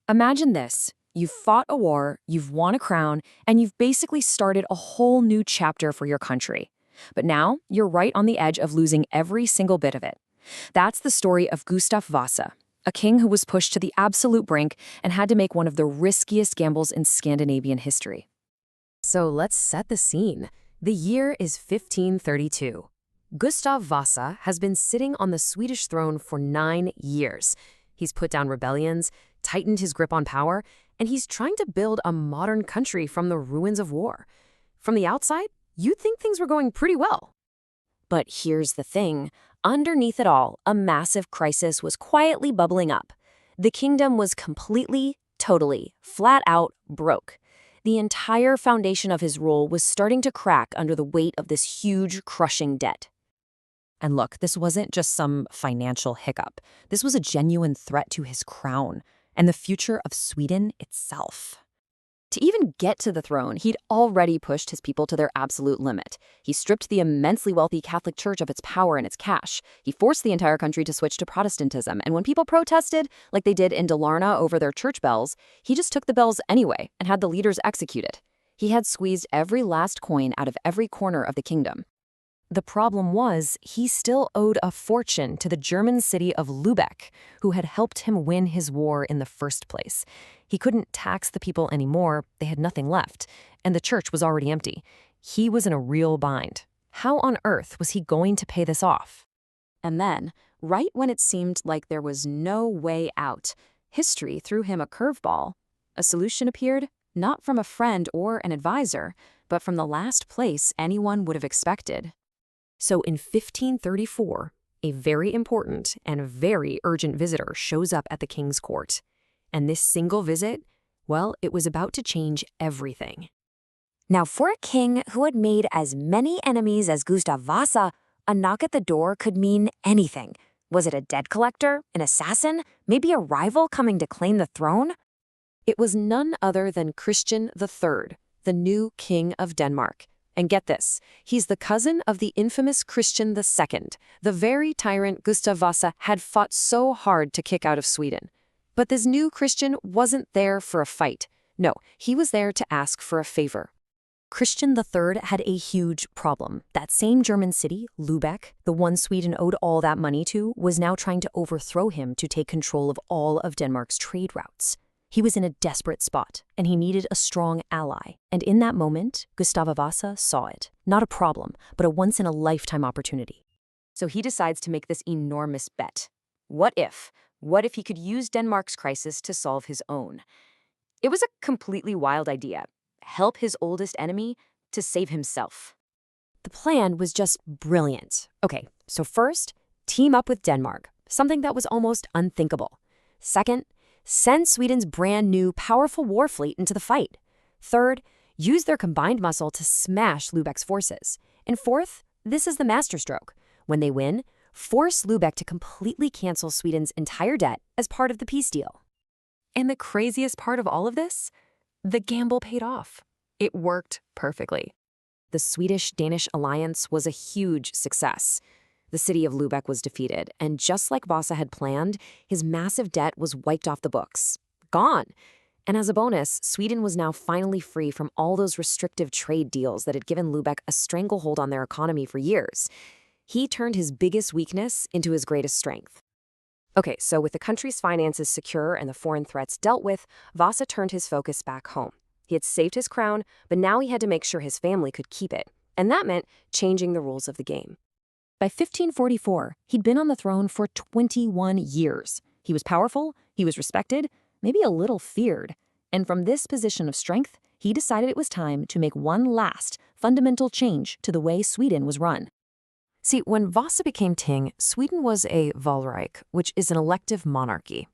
Imagine this. You've fought a war, you've won a crown, and you've basically started a whole new chapter for your country. But now, you're right on the edge of losing every single bit of it. That's the story of Gustav Vasa, a king who was pushed to the absolute brink and had to make one of the riskiest gambles in Scandinavian history. So let's set the scene. The year is 1532. Gustav Vasa has been sitting on the Swedish throne for 9 years. He's put down rebellions, tightened his grip on power, and he's trying to build a modern country from the ruins of war. From the outside, you'd think things were going pretty well. But here's the thing. Underneath it all, a massive crisis was quietly bubbling up. The kingdom was completely, totally, flat out broke. The entire foundation of his rule was starting to crack under the weight of this huge, crushing debt. And look, this wasn't just some financial hiccup. This was a genuine threat to his crown and the future of Sweden itself. To even get to the throne, he'd already pushed his people to their absolute limit. He stripped the immensely wealthy Catholic Church of its power and its cash. He forced the entire country to switch to Protestantism, and when people protested, like they did in Dalarna over their church bells, he just took the bells anyway and had the leaders executed. He had squeezed every last coin out of every corner of the kingdom. The problem was, he still owed a fortune to the German city of Lübeck, who had helped him win his war in the first place. He couldn't tax the people anymore, they had nothing left, and the church was already empty. He was in a real bind. How on earth was he going to pay this off? And then, right when it seemed like there was no way out, history threw him a curveball. A solution appeared, not from a friend or an advisor, but from the last place anyone would have expected. So in 1534, a very important and very urgent visitor shows up at the king's court. And this single visit, well, it was about to change everything. Now, for a king who had made as many enemies as Gustav Vasa, a knock at the door could mean anything. Was it a debt collector, an assassin, maybe a rival coming to claim the throne? It was none other than Christian III, the new king of Denmark. And get this, he's the cousin of the infamous Christian II, the very tyrant Gustav Vasa had fought so hard to kick out of Sweden. But this new Christian wasn't there for a fight. No, he was there to ask for a favor. Christian III had a huge problem. That same German city, Lübeck, the one Sweden owed all that money to, was now trying to overthrow him to take control of all of Denmark's trade routes. He was in a desperate spot, and he needed a strong ally. And in that moment, Gustav Vasa saw it. Not a problem, but a once-in-a-lifetime opportunity. So he decides to make this enormous bet. What if? What if he could use Denmark's crisis to solve his own? It was a completely wild idea. Help his oldest enemy to save himself. The plan was just brilliant. Okay, so first, team up with Denmark, something that was almost unthinkable. Second, send Sweden's brand new, powerful war fleet into the fight. Third, use their combined muscle to smash Lübeck's forces. And fourth, this is the masterstroke. When they win, force Lübeck to completely cancel Sweden's entire debt as part of the peace deal. And the craziest part of all of this? The gamble paid off. It worked perfectly. The Swedish-Danish alliance was a huge success. The city of Lübeck was defeated, and just like Vasa had planned, his massive debt was wiped off the books. Gone. And as a bonus, Sweden was now finally free from all those restrictive trade deals that had given Lübeck a stranglehold on their economy for years. He turned his biggest weakness into his greatest strength. Okay, so with the country's finances secure and the foreign threats dealt with, Vasa turned his focus back home. He had saved his crown, but now he had to make sure his family could keep it. And that meant changing the rules of the game. By 1544, he'd been on the throne for 21 years. He was powerful, he was respected, maybe a little feared. And from this position of strength, he decided it was time to make one last, fundamental change to the way Sweden was run. See, when Vasa became king, Sweden was a Valreich, which is an elective monarchy.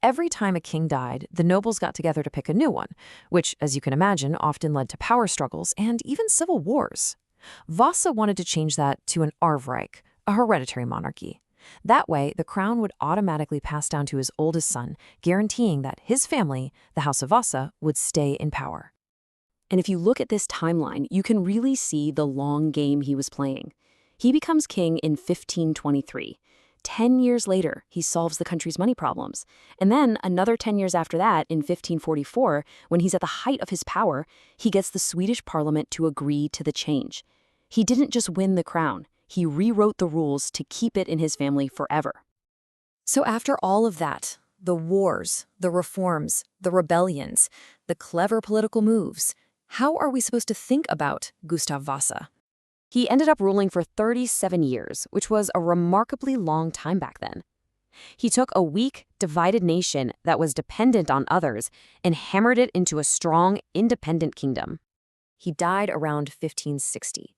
Every time a king died, the nobles got together to pick a new one, which, as you can imagine, often led to power struggles and even civil wars. Vasa wanted to change that to an Arvreich, a hereditary monarchy. That way, the crown would automatically pass down to his oldest son, guaranteeing that his family, the House of Vasa, would stay in power. And if you look at this timeline, you can really see the long game he was playing. He becomes king in 1523. 10 years later, he solves the country's money problems. And then another 10 years after that, in 1544, when he's at the height of his power, he gets the Swedish parliament to agree to the change. He didn't just win the crown, he rewrote the rules to keep it in his family forever. So after all of that, the wars, the reforms, the rebellions, the clever political moves, how are we supposed to think about Gustav Vasa? He ended up ruling for 37 years, which was a remarkably long time back then. He took a weak, divided nation that was dependent on others and hammered it into a strong, independent kingdom. He died around 1560.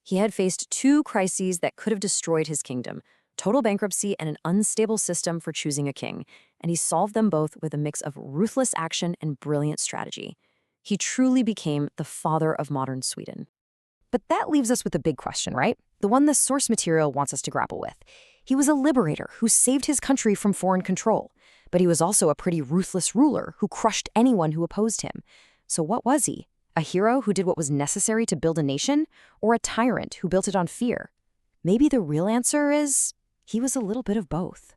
He had faced two crises that could have destroyed his kingdom: total bankruptcy and an unstable system for choosing a king, and he solved them both with a mix of ruthless action and brilliant strategy. He truly became the father of modern Sweden. But that leaves us with a big question, right? The one the source material wants us to grapple with. He was a liberator who saved his country from foreign control, but he was also a pretty ruthless ruler who crushed anyone who opposed him. So what was he? A hero who did what was necessary to build a nation, or a tyrant who built it on fear? Maybe the real answer is he was a little bit of both.